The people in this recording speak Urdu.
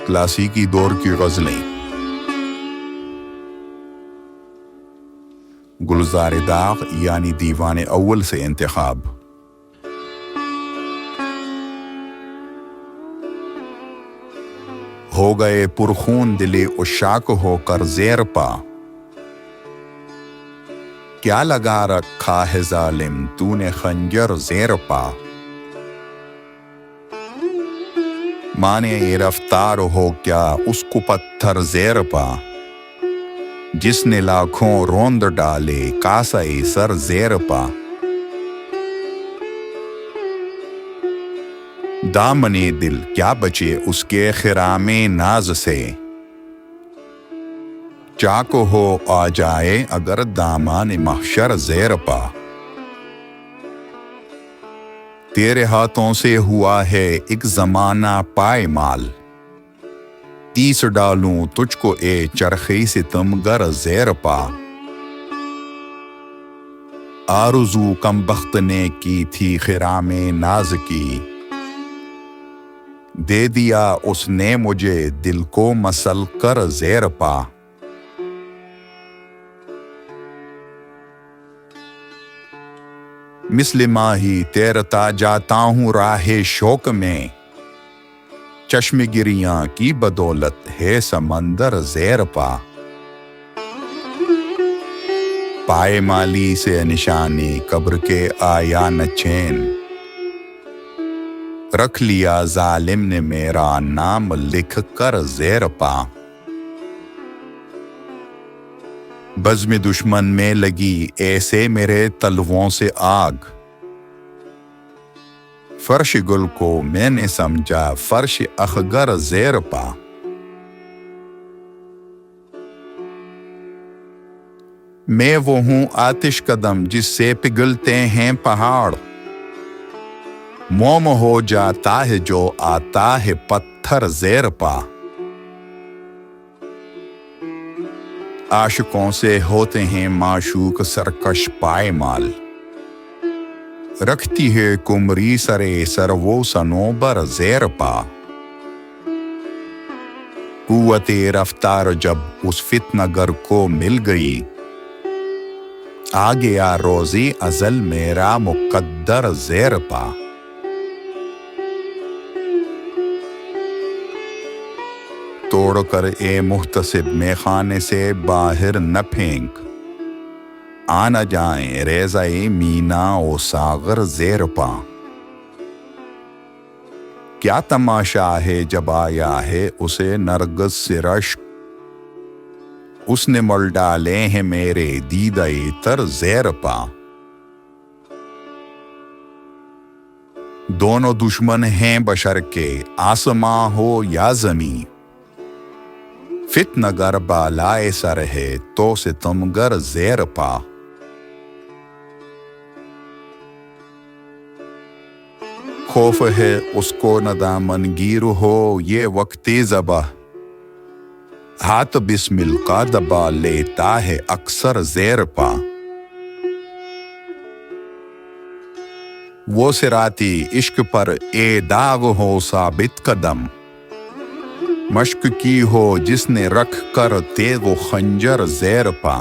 کلاسیکی دور کی غزلیں۔ گلزار داغ یعنی دیوان اول سے انتخاب۔ ہو گئے پرخون دلے عشاق ہو کر زیر پا، کیا لگا رکھا ہے ظالم تو نے خنجر زیر پا، مانے رفتار ہو کیا اس کو پتھر زیر پا، جس نے لاکھوں روند ڈالے کاسے سر زیر پا، دامنے دل کیا بچے اس کے خرام ناز سے، چاک ہو آ جائے اگر دامان محشر زیر پا، تیرے ہاتھوں سے ہوا ہے ایک زمانہ پائمال، تیس ڈالوں تجھ کو اے چرخی ستم گر زیر پا، آرزو کم بخت نے کی تھی خرام ناز کی، دے دیا اس نے مجھے دل کو مسل کر زیر پا، مثل ماہی تیرتا جاتا ہوں راہ شوق میں، چشم گریاں کی بدولت ہے سمندر زیر پا، پائے مالی سے نشانی قبر کے آیا نہ چین، رکھ لیا ظالم نے میرا نام لکھ کر زیر پا، بزم دشمن میں لگی ایسے میرے تلووں سے آگ، فرش گل کو میں نے سمجھا فرش اخگر زیر پا، میں وہ ہوں آتش قدم جس سے پگھلتے ہیں پہاڑ، موم ہو جاتا ہے جو آتا ہے پتھر زیر پا، عاشقوں سے ہوتے ہیں معشوق سرکش پائمال، رکھتی ہے کمری سرے سر وہ صنوبر زیر پا، قوت رفتار جب اس فتنہ گر کو مل گئی، آ گیا روزی ازل میرا مقدر زیر پا، توڑ کر اے محتسب میں خانے سے باہر نہ پھینک، آ نہ جائیں ریزہ مینا و ساغر زیر پا، کیا تماشا ہے جب آیا ہے اسے نرگس سے رشک، اس نے مل ڈالے ہیں میرے دیدہ تر زیر پا، دونوں دشمن ہیں بشر کے آسماں ہو یا زمین، فتنہ گر بالائے سر ہے تو ستم گر زیر پا، خوف ہے اس کو نہ دامن گیر ہو یہ وقت ذبح، ہاتھ بسمل کا دبا لیتا ہے اکثر زیر پا، وہ صراطی عشق پر اے داغ ہو ثابت قدم، مشق کی ہو جس نے رکھ کر تیغ و خنجر زیر پا،